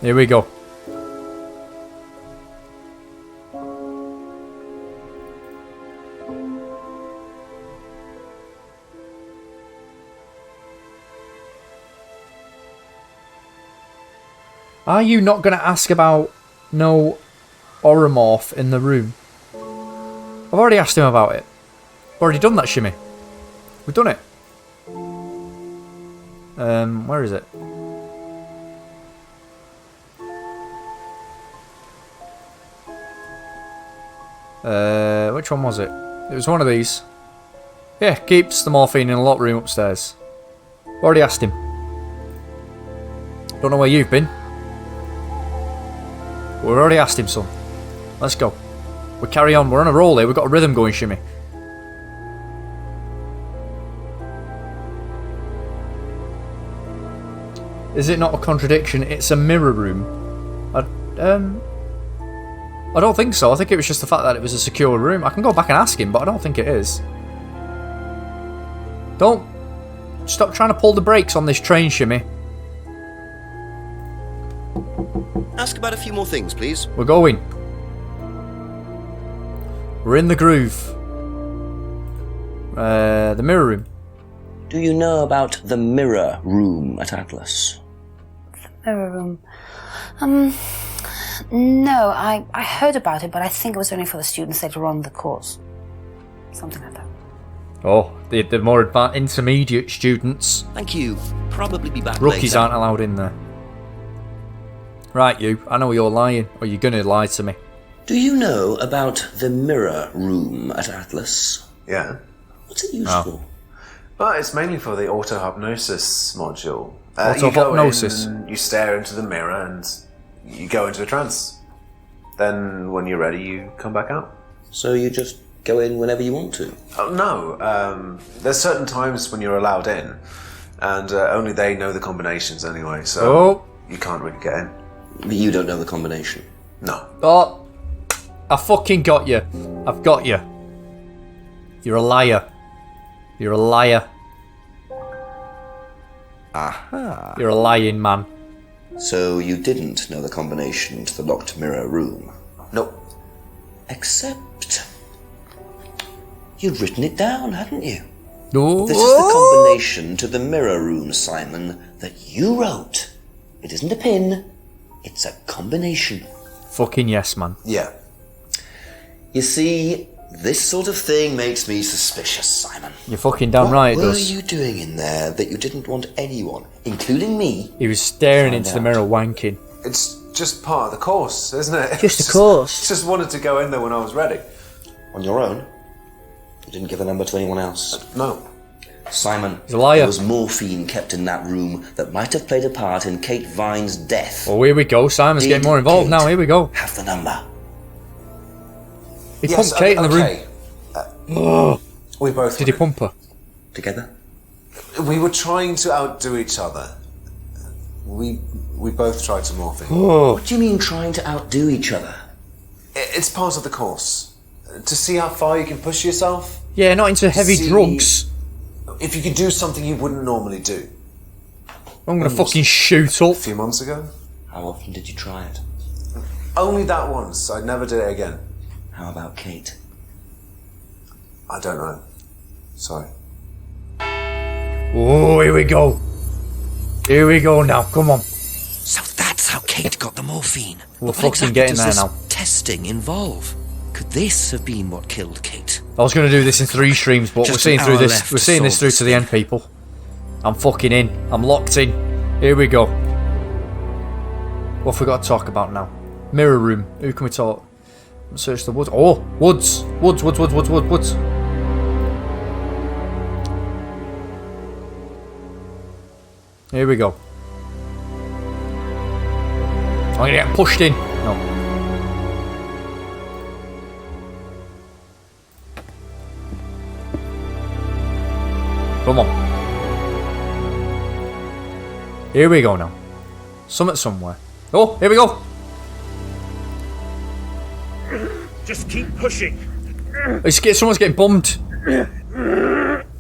Here we go. Are you not going to ask about no oromorph in the room? I've already asked him about it. I've already done that, Shimmy. We've done it. Where is it? Which one was it? It was one of these. Yeah, keeps the morphine in a locked room upstairs. Already asked him. Don't know where you've been. We've already asked him, son. Let's go. We carry on. We're on a roll here. We've got a rhythm going, Shimmy. Is it not a contradiction? It's a mirror room. I don't think so. I think it was just the fact that it was a secure room. I can go back and ask him, but I don't think it is. Don't stop trying to pull the brakes on this train, Shimmy. Ask about a few more things, please. We're going. We're in the groove. The mirror room. Do you know about the mirror room at Atlas? The mirror room? No, I heard about it, but I think it was only for the students later on in the course. Something like that. Oh, the more advanced intermediate students. Thank you. Probably be back Rookies later. aren't allowed in there. Right, you. I know you're lying, or you're gonna lie to me. Do you know about the mirror room at Atlas? Yeah. What's it used for? Well, it's mainly for the auto-hypnosis module. Auto-hypnosis? You go in, you stare into the mirror, and you go into a trance. Then, when you're ready, you come back out. So you just go in whenever you want to? Oh, no. There's certain times when you're allowed in, and only they know the combinations anyway, so you can't really get in. But you don't know the combination? No. Oh, I fucking got you. I've got you. You're a liar. You're a liar. Aha. You're a lying man. So you didn't know the combination to the locked mirror room? Nope. Except you'd written it down, hadn't you? No. This is the combination to the mirror room, Simon, that you wrote. It isn't a pin, it's a combination. Fucking yes, man. Yeah. You see, this sort of thing makes me suspicious, Simon. You're fucking damn right it What were does. you doing in there that you didn't want anyone, including me? He was staring Find into the out. mirror wanking. It's just part of the course, isn't it? Just a course. Just wanted to go in there when I was ready. On your own? You didn't give the number to anyone else? No. Simon, He's a liar. there was morphine kept in that room that might have played a part in Kate Vine's death. Oh, here we go. Simon's Did getting more involved Kate now. Here we go. have the number? He pumped Kate in the room. We both Did he wanted- pump her? Together? We were trying to outdo each other. We both tried to morph in. What do you mean trying to outdo each other? It's part of the course. To see how far you can push yourself. Yeah, not into heavy See- drugs. If you could do something you wouldn't normally do. I'm gonna fucking shoot up. A few months ago. How often did you try it? Only that once. I'd never do it again. How about Kate? I don't know. Sorry. Oh, here we go. Here we go now. Come on. So that's how Kate got the morphine. We're What fucking exactly getting does there this now. testing involve? Could this have been what killed Kate? I was gonna do this in 3 streams, but Just we're seeing an through hour this. left We're to seeing this solve through this to the end, people. I'm fucking in. I'm locked in. Here we go. What have we got to talk about now? Mirror room. Who can we talk? Search the woods. Oh, woods. Woods. Here we go. I'm gonna get pushed in. No. Come on. Here we go now. Summit somewhere. Oh, here we go. Just keep pushing. Someone's getting bummed.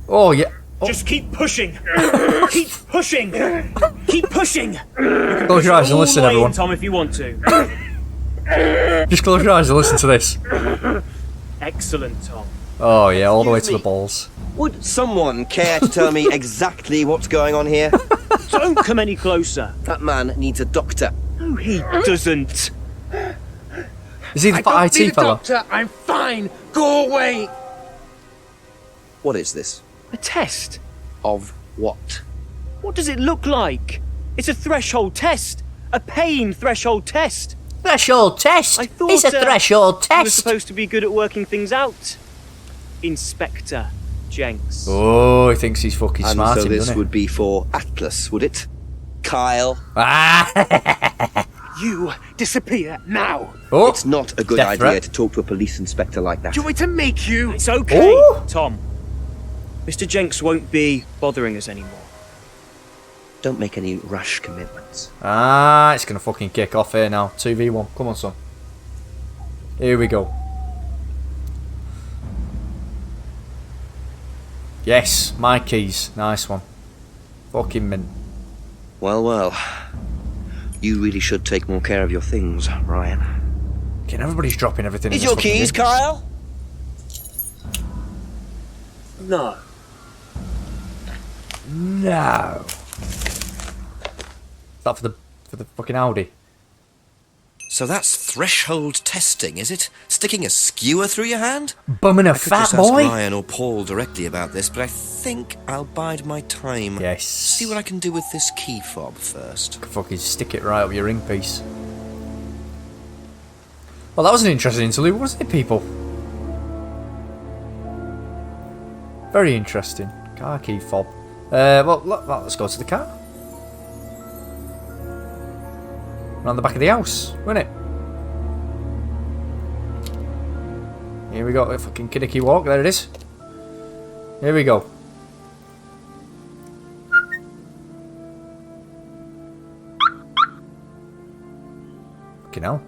Oh, yeah. Just keep pushing. Keep pushing. Keep pushing. Close your eyes and listen, All the way everyone. in, Tom, if you want to. Just close your eyes and listen to this. Excellent, Tom. Oh yeah, all the way to Excuse the me. balls. Would someone care to tell me exactly what's going on here? Don't come any closer. That man needs a doctor. No, he doesn't. Is he the fat IT fella? Doctor, I'm fine. Go away. What is this? A test. Of what? What does it look like? It's a threshold test. A pain threshold test. Threshold test? I thought It's a threshold you were test. supposed to be good at working things out. Inspector Jenks. Oh, he thinks he's fucking And smart, so this doesn't he? would be for Atlas, would it? Kyle? Ah! You disappear now. Oh, It's not a good death idea threat. to talk to a police inspector like that. Do you want me to make you? It's okay, Ooh. Tom. Mr. Jenks won't be bothering us anymore. Don't make any rash commitments. Ah, it's gonna fucking kick off here now. 2v1. Come on, son. Here we go. Yes, my keys. Nice one. Fucking mint. Well, well. You really should take more care of your things, Ryan. Again, everybody's dropping everything. in Is this your fucking keys, game. Kyle? No. No. Is that for the fucking Audi? So that's threshold testing, is it? Sticking a skewer through your hand? Bumming a I could fat just ask boy. Ryan or Paul directly about this, but I think I'll bide my time. Yes. See what I can do with this key fob first. Fucking stick it right up your ring piece. Well, that was an interesting interlude, wasn't it, people? Very interesting. Car key fob. Well, let's go to the car. Around the back of the house, wasn't it? Here we go. A fucking kiddicky walk. There it is. Here we go. Fucking hell.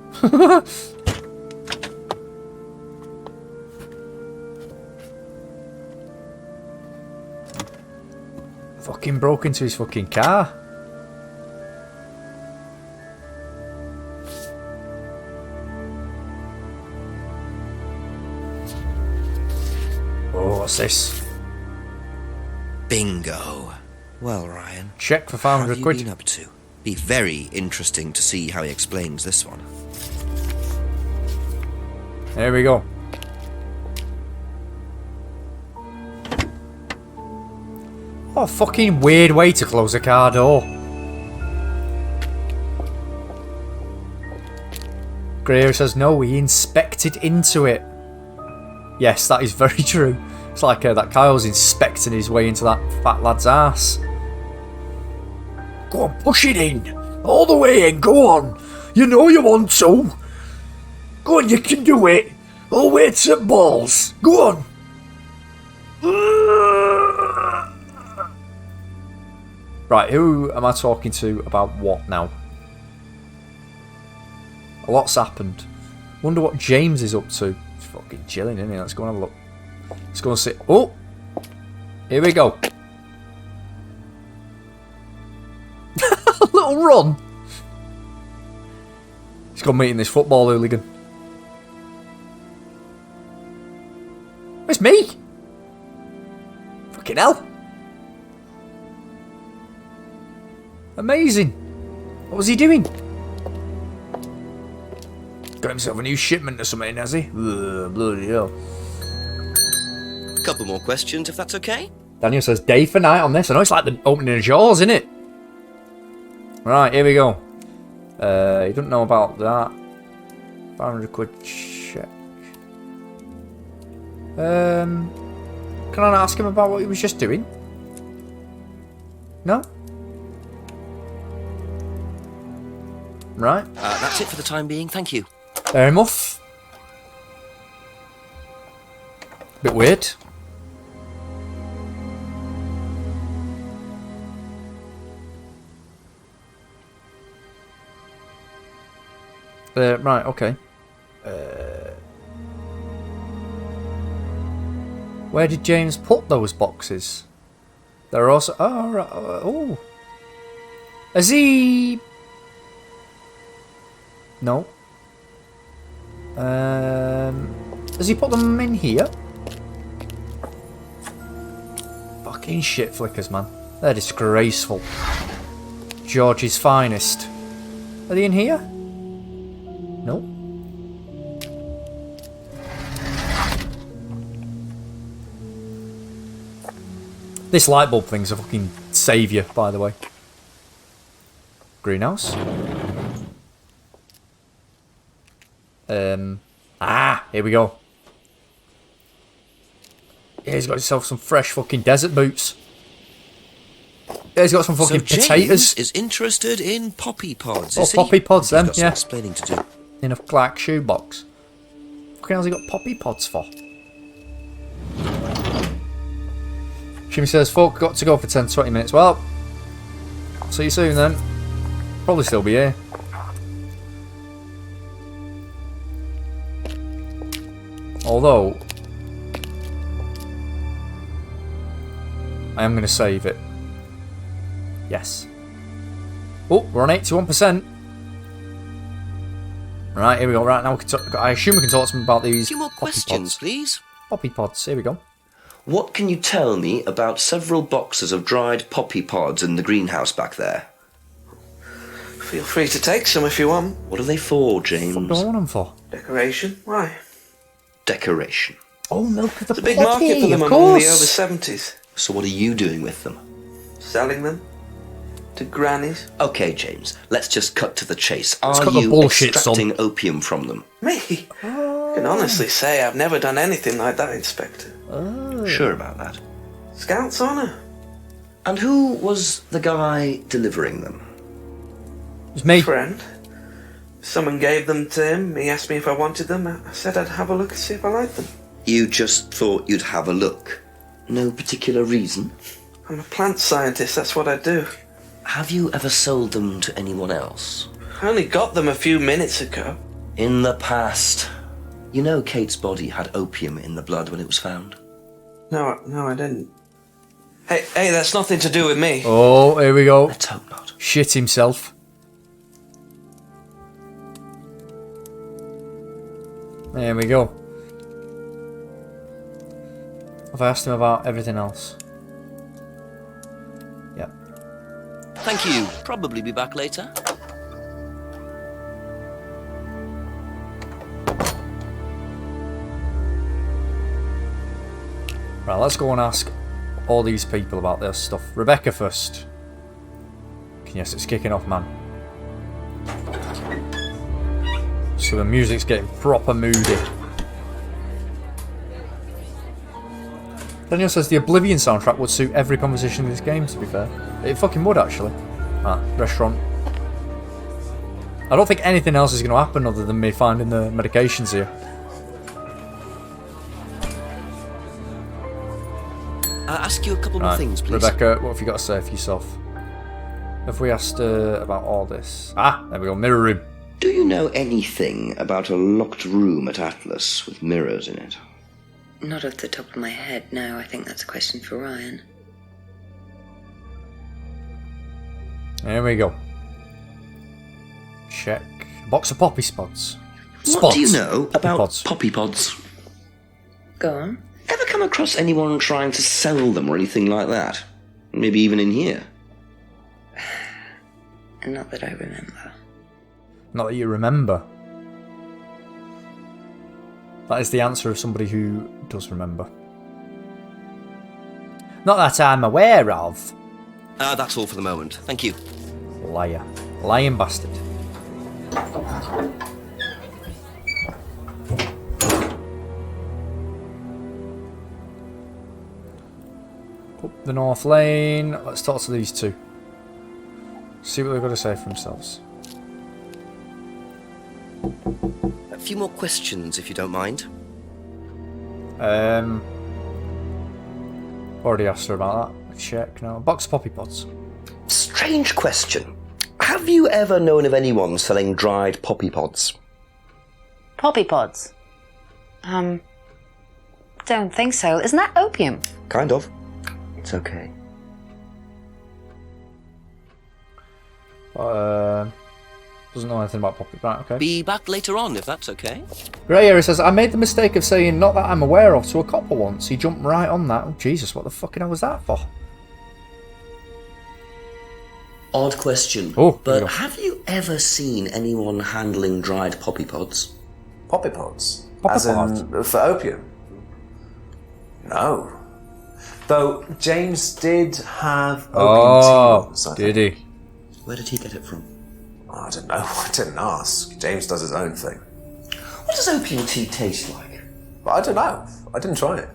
Fucking broke into his fucking car. Oh, what's this? Bingo. Well, Ryan, Check for what 500 have you quid. been up to? Be very interesting to see how he explains this one. There we go. What a fucking weird way to close a car door. Greer says no, he inspected into it. Yes, that is very true. It's like that Kyle's inspecting his way into that fat lad's ass. Go on, push it in. All the way in, go on. You know you want to. Go on, you can do it. All the way to the balls. Go on. Right, who am I talking to about what now? A lot's happened. Wonder what James is up to. He's fucking chilling, isn't he? Let's go and have a look. Let's go and see. Oh! Here we go. A little run. He's gone meeting this football hooligan. It's me! Fucking hell. Amazing. What was he doing? Got himself a new shipment or something, has he? Ugh, bloody hell. Couple more questions, if that's okay. Daniel says day for night on this. I know it's like the opening of Jaws, isn't it? Right, here we go. You don't know about that. 500 quid check. Can I not ask him about what he was just doing? No? Right. That's it for the time being, thank you. Fair enough. Bit weird. Right, okay. Where did James put those boxes? There are also... Oh, right. Oh. Has he... No. Has he put them in here? Fucking shit flickers, man. They're disgraceful. George's finest. Are they in here? No. This light bulb thing's a fucking saviour, by the way. Greenhouse. Here we go. Yeah, he's got himself some fresh fucking desert boots. Yeah, he's got some fucking so potatoes. James is interested in poppy pods. Oh, Is he? poppy pods, He's then, got some yeah. explaining to do. In a black shoebox. What hell's he got poppy pods for? Jimmy says, folk, got to go for 10-20 minutes. Well, see you soon then. Probably still be here. Although, I am going to save it. Yes. Oh, we're on 81%. Right, here we go. Right now, we can talk, I assume we can talk to them about these. A few more questions, please. Poppy pods. Here we go. What can you tell me about several boxes of dried poppy pods in the greenhouse back there? Feel free to take some if you want. What are they for, James? What do I want them for? Decoration? Why? Decoration. Oh, milk of the There's a big poppy, market for them of among the course. over 70s. So what are you doing with them? Selling them to grannies. Okay, James, let's just cut to the chase. Let's Are cut the you bullshit, extracting son. opium from them? Me? I can honestly say I've never done anything like that, Inspector. Sure about that. Scout's honour. And who was the guy delivering them? It's me. Friend. Someone gave them to him. He asked me if I wanted them. I said I'd have a look and see if I liked them. You just thought you'd have a look? No particular reason? I'm a plant scientist, that's what I do. Have you ever sold them to anyone else? I only got them a few minutes ago. In the past. You know Kate's body had opium in the blood when it was found? No, I didn't. Hey, that's nothing to do with me. Oh, here we go. Let's hope not. Shit himself. There we go. Have I asked him about everything else? Yep. Thank you. Probably be back later. Right, let's go and ask all these people about their stuff. Rebecca first. Yes, it's kicking off, man. So the music's getting proper moody. Daniel says the Oblivion soundtrack would suit every conversation in this game, to be fair. It fucking would, actually. Ah, restaurant. I don't think anything else is going to happen other than me finding the medications here. Ask you a couple more things, please. Rebecca, what have you got to say for yourself? Have we asked about all this? Ah, there we go, mirror room. Do you know anything about a locked room at Atlas with mirrors in it? Not off the top of my head, no. I think that's a question for Ryan. There we go. Check. Box of poppy spots. What do you know Poppy about pods. poppy pods? Go on. Ever come across anyone trying to sell them or anything like that? Maybe even in here? Not that I remember. Not that you remember. That is the answer of somebody who does remember. Not that I'm aware of. That's all for the moment. Thank you. Liar. Lying bastard. Up the north lane. Let's talk to these two. See what they've got to say for themselves. A few more questions, if you don't mind. Already asked her about that. Check now. Box of poppy pods. Strange question. Have you ever known of anyone selling dried poppy pods? Poppy pods? Don't think so. Isn't that opium? Kind of. It's okay. Doesn't know anything about Poppy. Right, okay. Be back later on, if that's okay. Right here it says, I made the mistake of saying not that I'm aware of to a copper once. He jumped right on that. Oh, Jesus, what the fucking hell was that for? Odd question. Oh, but have you ever seen anyone handling dried poppy pods? Poppy pods? Poppy As pods? in for opium? No. Though James did have opium tea once, I think. Did he? Where did he get it from? I don't know. I didn't ask. James does his own thing. What does opium tea taste like? But I don't know. I didn't try it.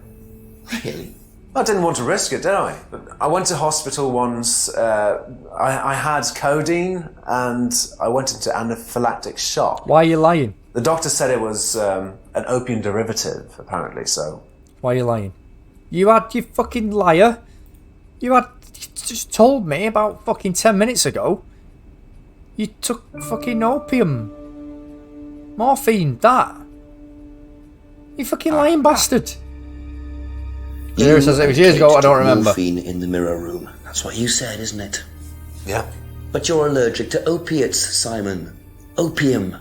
Really? I didn't want to risk it, did I? But I went to hospital once. I had codeine and I went into anaphylactic shock. Why are you lying? The doctor said it was an opium derivative, apparently, so... Why are you lying? You fucking liar. You just told me about fucking 10 minutes ago. You took fucking opium. Morphine, that. You fucking lying bastard. Here it says it was years ago, I don't remember. Morphine in the mirror room. That's what you said, isn't it? Yeah. But you're allergic to opiates, Simon. Opium.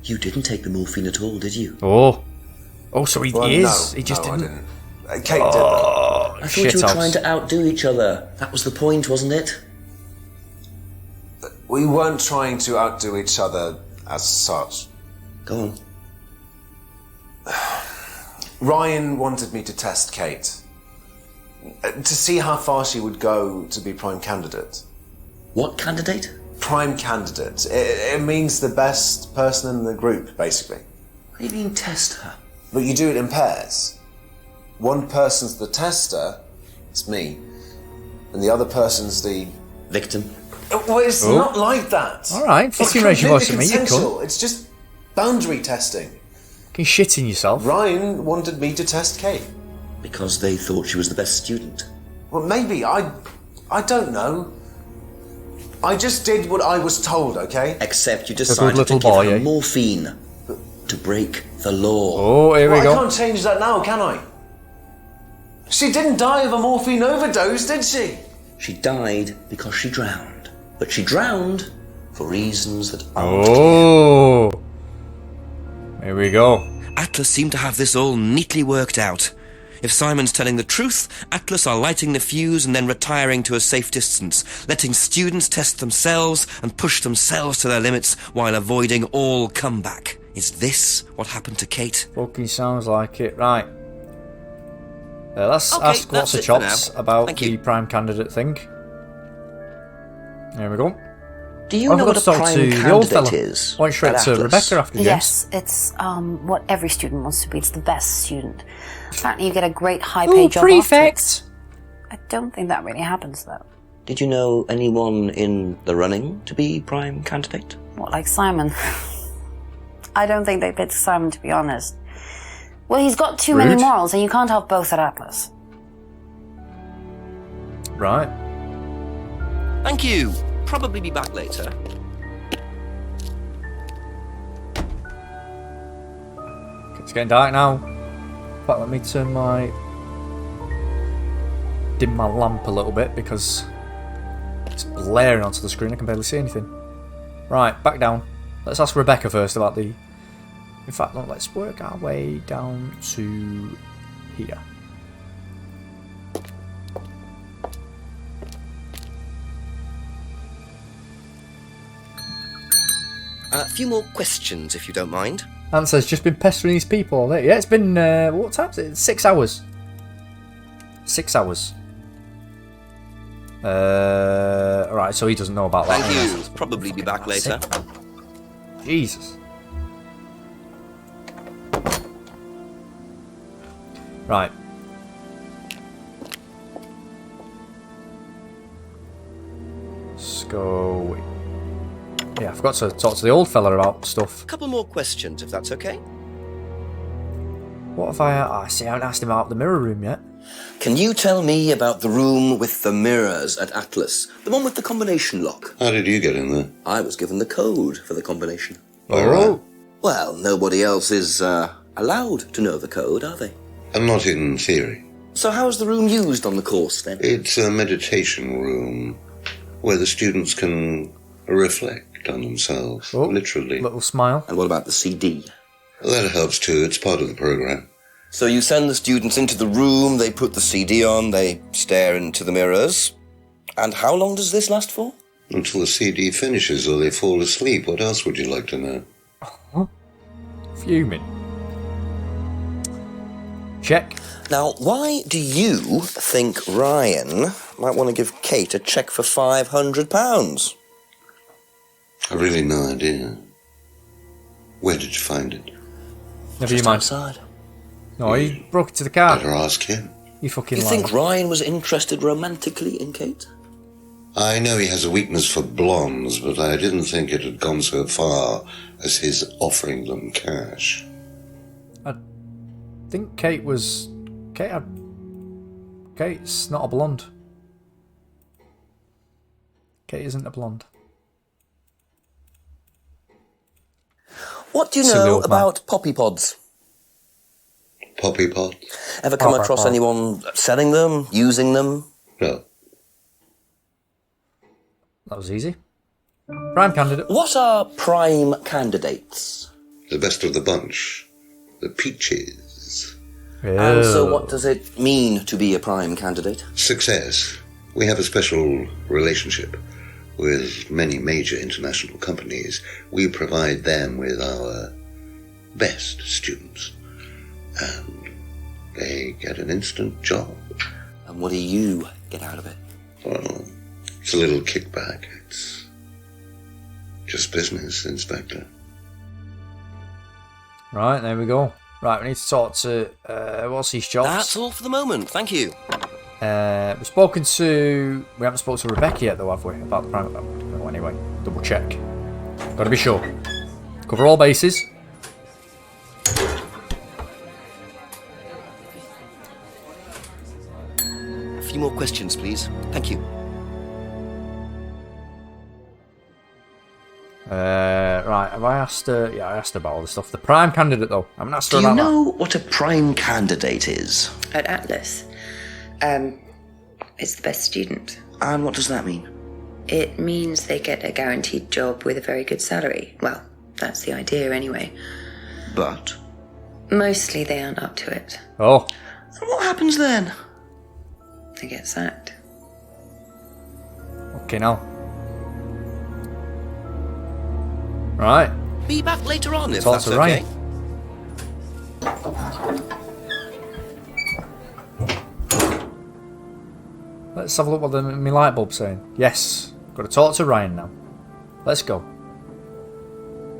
You didn't take the morphine at all, did you? Oh, so he is. No, He just didn't. I didn't. Kate did that. I thought you were trying to outdo each other. That was the point, wasn't it? We weren't trying to outdo each other as such. Go on. Ryan wanted me to test Kate. To see how far she would go to be prime candidate. What candidate? Prime candidate. It means the best person in the group, basically. What do you mean test her? But you do it in pairs. One person's the tester, it's me, and the other person's the... victim. Well, it's not like that. Alright, fucking raise your voice at me, you cunt. It's just boundary testing. Fucking shitting yourself. Ryan wanted me to test Kate. Because they thought she was the best student. Well, maybe. I don't know. I just did what I was told, okay? Except you decided to give her morphine to break the law. Oh, here we go. I can't change that now, can I? She didn't die of a morphine overdose, did she? She died because she drowned. But she drowned for reasons that aren't clear. Here we go. Atlas seemed to have this all neatly worked out. If Simon's telling the truth, Atlas are lighting the fuse and then retiring to a safe distance, letting students test themselves and push themselves to their limits while avoiding all comeback. Is this what happened to Kate? Fucking sounds like it. Right. Let's Okay, ask lots of that's it for chops now. about Thank the you. prime candidate thing. There we go. Do you know what a prime candidate is? Went straight at to Atlas? Rebecca after this. Yes, it's what every student wants to be. It's the best student. Apparently you get a great high-paid job afterwards. I don't think that really happens, though. Did you know anyone in the running to be prime candidate? What, like Simon? I don't think they picked Simon, to be honest. Well, he's got too many morals, and you can't have both at Atlas. Right. Thank you. Probably be back later. It's getting dark now. In fact, let me turn my... dim my lamp a little bit because it's blaring onto the screen. I can barely see anything. Right, back down. Let's ask Rebecca first about the... In fact, no, let's work our way down to here. A few more questions, if you don't mind. Answer's just been pestering these people all day. Yeah, it's been, what time is it? 6 hours. 6 hours. Alright, so he doesn't know about that. Thank you. Probably be back later. Jesus. Right. Let's go... Yeah, I forgot to talk to the old fella about stuff. A couple more questions, if that's okay. What have I see, I haven't asked him about the mirror room yet. Can you tell me about the room with the mirrors at Atlas? The one with the combination lock? How did you get in there? I was given the code for the combination. All right. Well, nobody else is allowed to know the code, are they? And not in theory. So how's the room used on the course, then? It's a meditation room where the students can reflect on themselves, literally. Little smile. And what about the CD? That helps too. It's part of the program. So you send the students into the room, they put the CD on, they stare into the mirrors. And how long does this last for? Until the CD finishes or they fall asleep. What else would you like to know? Fuming. Check. Now, why do you think Ryan might want to give Kate a cheque for £500? I've really no idea. Where did you find it? Never you mind. Outside. No, he broke it to the car. Better ask him. You fucking You liar. think Ryan was interested romantically in Kate? I know he has a weakness for blondes, but I didn't think it had gone so far as his offering them cash. I think Kate was... Kate's not a blonde. Kate isn't a blonde. What do you know about poppy pods? Poppy pod? Ever come across anyone selling them, using them? No. That was easy. Prime candidate. What are prime candidates? The best of the bunch. The peaches. And so what does it mean to be a prime candidate? Success. We have a special relationship with many major international companies. We provide them with our best students. And they get an instant job. And what do you get out of it? Well, it's a little kickback. It's just business, Inspector. Right, there we go. Right, we need to talk to... what's his job? That's all for the moment, thank you. We've spoken to... We haven't spoken to Rebecca yet, though, have we? About the prime... No, anyway, double check. Gotta be sure. Cover all bases. A few more questions, please. Thank you. Right, have I asked her... Yeah, I asked her about all this stuff. The prime candidate, though. I haven't asked her Do you about know what a prime candidate is? At Atlas, it's the best student. And what does that mean? It means they get a guaranteed job with a very good salary. Well, that's the idea anyway. But? Mostly they aren't up to it. Oh. And what happens then? They get sacked. Okay, now. Right. Be back later on if Talk that's to okay. Ryan. Let's have a look what my light bulb's saying. Yes. Got to talk to Ryan now. Let's go.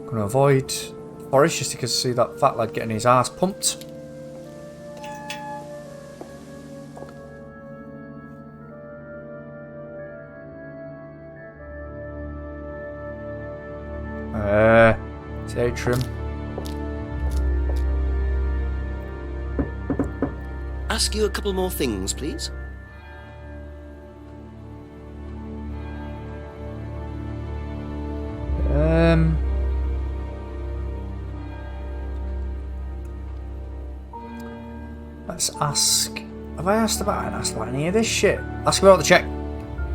Gonna avoid Forest just because I see that fat lad getting his ass pumped. It's atrium. Ask you a couple more things, please. Let's ask. Have I asked about any of this shit? Ask about the check.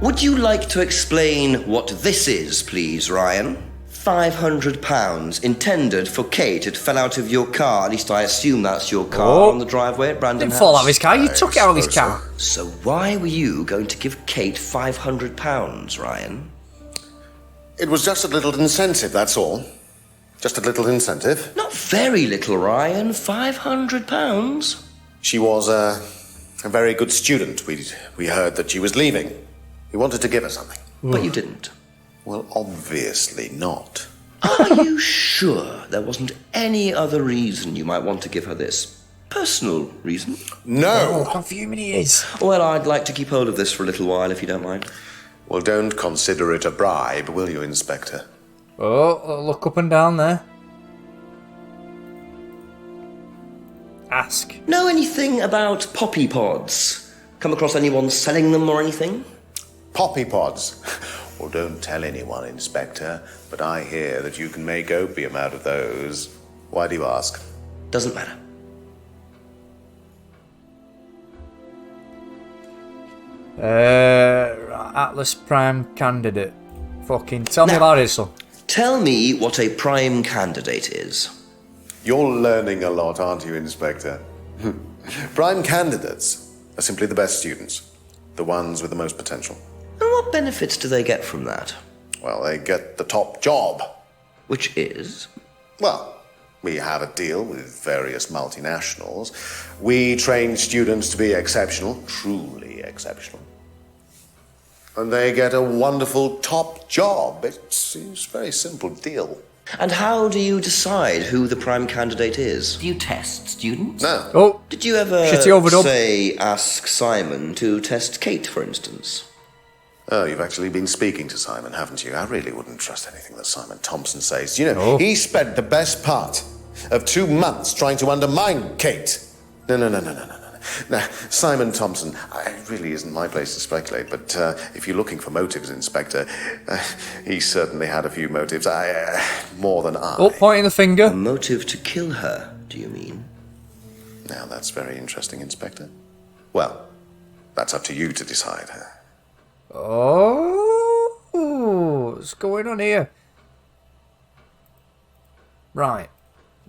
Would you like to explain what this is, please, Ryan? £500 intended for Kate. It fell out of your car. At least I assume that's your car on the driveway at Brandon Didn't fall out of House. his car. You took it out of his car. So why were you going to give Kate £500, Ryan? It was just a little incentive, that's all. Just a little incentive. Not very little, Ryan. £500. She was a very good student. We heard that she was leaving. We wanted to give her something. But you didn't. Well, obviously not. Are you sure there wasn't any other reason you might want to give her this? Personal reason? No! Oh, how fuming he is. Well, I'd like to keep hold of this for a little while, if you don't mind. Well, don't consider it a bribe, will you, Inspector? Oh, look up and down there. Ask. Know anything about poppy pods? Come across anyone selling them or anything? Poppy pods? Well, don't tell anyone, Inspector, but I hear that you can make opium out of those. Why do you ask? Doesn't matter. Atlas Prime candidate. Fucking tell me about it, son. Tell me what a prime candidate is. You're learning a lot, aren't you, Inspector? Prime candidates are simply the best students, the ones with the most potential. And what benefits do they get from that? Well, they get the top job. Which is? Well, we have a deal with various multinationals. We train students to be exceptional, truly exceptional. And they get a wonderful top job. It's a very simple deal. And how do you decide who the prime candidate is? Do you test students? No. Oh. Did you ever, say, ask Simon to test Kate, for instance? Oh, you've actually been speaking to Simon, haven't you? I really wouldn't trust anything that Simon Thompson says. You know, he spent the best part of 2 months trying to undermine Kate. No. Now, Simon Thompson, it really isn't my place to speculate, but if you're looking for motives, Inspector, he certainly had a few motives, more than I. Oh, pointing the finger. A motive to kill her, do you mean? Now, that's very interesting, Inspector. Well, that's up to you to decide. Oh, what's going on here? Right.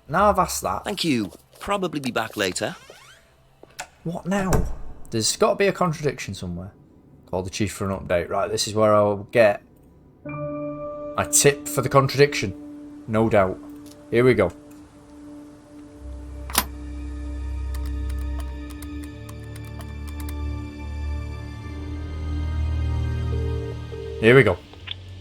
Now I've asked that. Thank you. Probably be back later. What now? There's got to be a contradiction somewhere. Call the chief for an update. Right, this is where I'll get my tip for the contradiction. No doubt. Here we go. Here we go.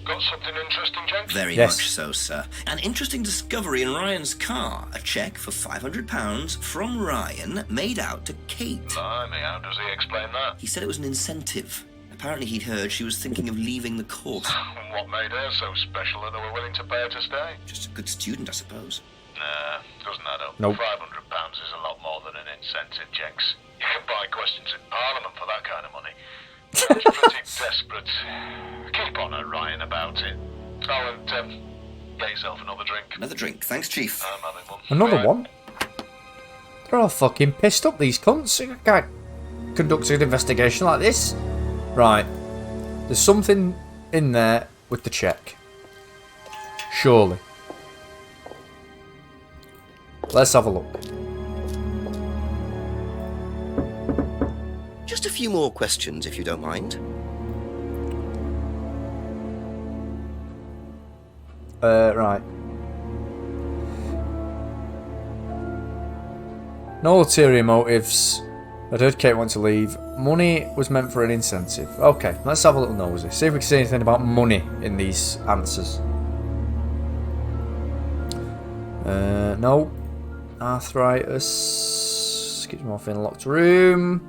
Got something interesting, gents? Very much so, sir. An interesting discovery in Ryan's car. A cheque for £500 from Ryan made out to Kate. Blimey, how does he explain that? He said it was an incentive. Apparently he'd heard she was thinking of leaving the course. What made her so special that they were willing to pay her to stay? Just a good student, I suppose. Nah, doesn't add up. Nope. £500 is a lot more than an incentive, Jenks. You can buy questions in Parliament for that kind of money. Sounds pretty desperate. Keep on her, Ryan, about it. Oh, and get yourself another drink. Another drink. Thanks, Chief. I'm having one. Another one? They're all fucking pissed up, these cunts. I can't conduct an investigation like this. Right. There's something in there with the cheque. Surely. Let's have a look. Just a few more questions, if you don't mind. Right. No ulterior motives. I'd heard Kate want to leave. Money was meant for an incentive. Okay, let's have a little nosy. See if we can see anything about money in these answers. No. Arthritis. Keeps morphine in a locked room.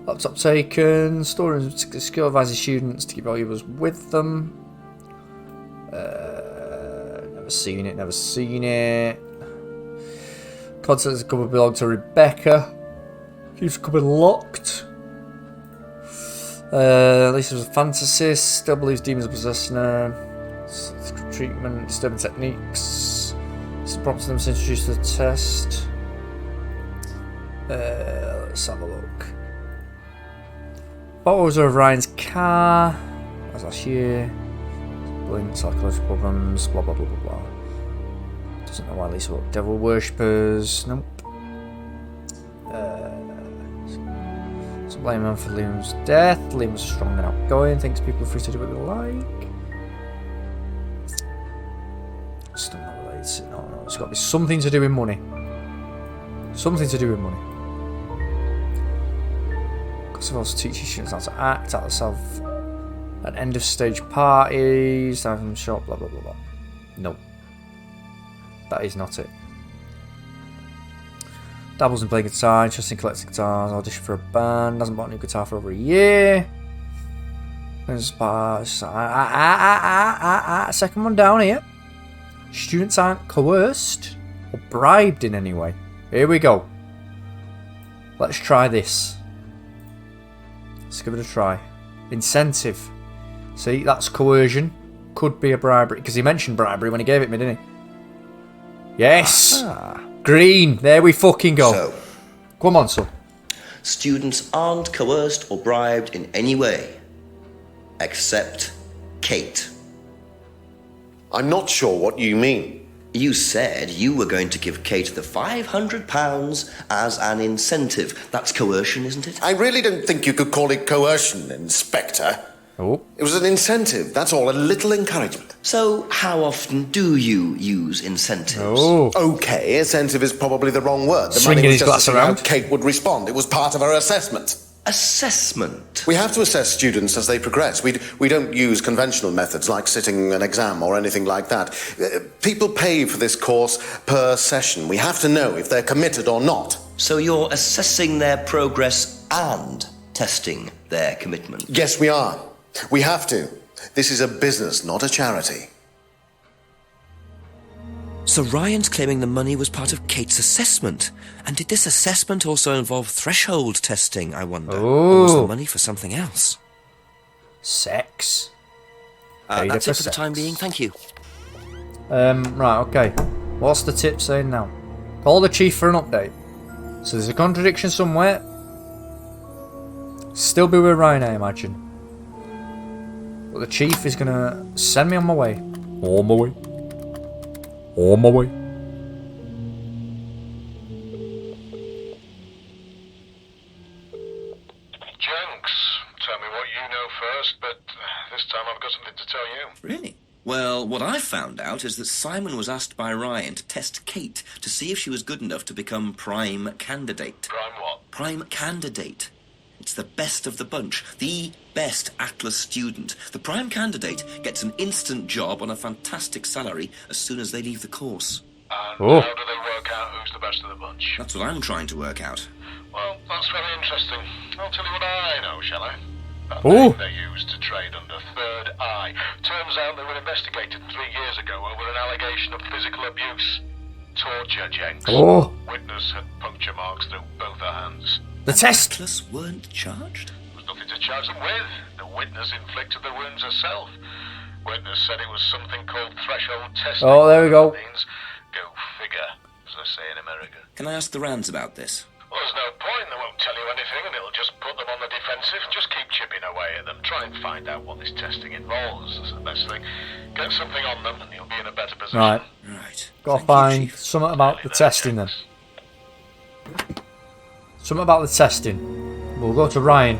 Laptop taken. Storing skill advises students to keep valuables with them. Never seen it. Contents cupboard belong to Rebecca. Keeps the cupboard locked. Lisa was a fantasist. Still believes demons are possessing her. Treatment, disturbing techniques. This prompted them to introduce the test. Let's have a look. Photos of Ryan's car. That was last year. Brilliant psychological problems. Blah blah blah blah blah. Doesn't know why Lisa wrote devil worshippers. Nope. Some blame him for Liam's death. Liam was strong and outgoing. Thinks people are free to do what they like. Still not related. No. It's got to be something to do with money. Something to do with money. Also teaching students how to act, how to have an end of stage parties, have them shop, blah blah blah blah. Nope. That is not it. Dabbles in playing guitar, interested in collecting guitars, audition for a band, hasn't bought a new guitar for over a year. Second one down here. Students aren't coerced or bribed in any way. Here we go. Let's try this. Let's give it a try. Incentive. See, that's coercion. Could be a bribery. Because he mentioned bribery when he gave it me, didn't he? Yes! Green. There we fucking go. So, come on, son. Students aren't coerced or bribed in any way. Except Kate. I'm not sure what you mean. You said you were going to give Kate the £500 as an incentive. That's coercion, isn't it? I really don't think you could call it coercion, Inspector. Oh. It was an incentive, that's all, a little encouragement. So, how often do you use incentives? Oh. Okay, incentive is probably the wrong word. The Swinging money was his just glass to see how around. Kate would respond. It was part of her assessment. Assessment? We have to assess students as they progress. We don't use conventional methods like sitting an exam or anything like that. People pay for this course per session. We have to know if they're committed or not. So you're assessing their progress and testing their commitment? Yes, we are. We have to. This is a business, not a charity. So Ryan's claiming the money was part of Kate's assessment. And did this assessment also involve threshold testing, I wonder? Or was the money for something else? Sex. That's it for the time being, thank you. Right, okay. What's the tip saying now? Call the chief for an update. So there's a contradiction somewhere. Still be with Ryan, I imagine. But the chief is gonna send me on my way. On my way. On my way. Jenks, tell me what you know first, but this time I've got something to tell you. Really? Well, what I found out is that Simon was asked by Ryan to test Kate to see if she was good enough to become prime candidate. Prime what? Prime candidate. It's the best of the bunch, the best Atlas student. The prime candidate gets an instant job on a fantastic salary as soon as they leave the course. And how do they work out who's the best of the bunch? That's what I'm trying to work out. Well, that's very interesting. I'll tell you what I know, shall I? That Ooh. name they used to trade under, Third Eye. Turns out they were investigated 3 years ago over an allegation of physical abuse. Torture, Jenks. Oh. Witness had puncture marks through both her hands. The test. Atlas weren't charged? There was nothing to charge them with. The witness inflicted the wounds herself. Witness said it was something called threshold testing. Oh, there we go. That means go figure, as they say in America. Can I ask the Rands about this? Well, there's no point. They won't tell you anything, and it'll just put them on the defensive. Just keep chipping away at them. Try and find out what this testing involves. That's the best thing. Get something on them, and you'll be in a better position. Right. Gotta find something about the testing then. Something about the testing. We'll go to Ryan.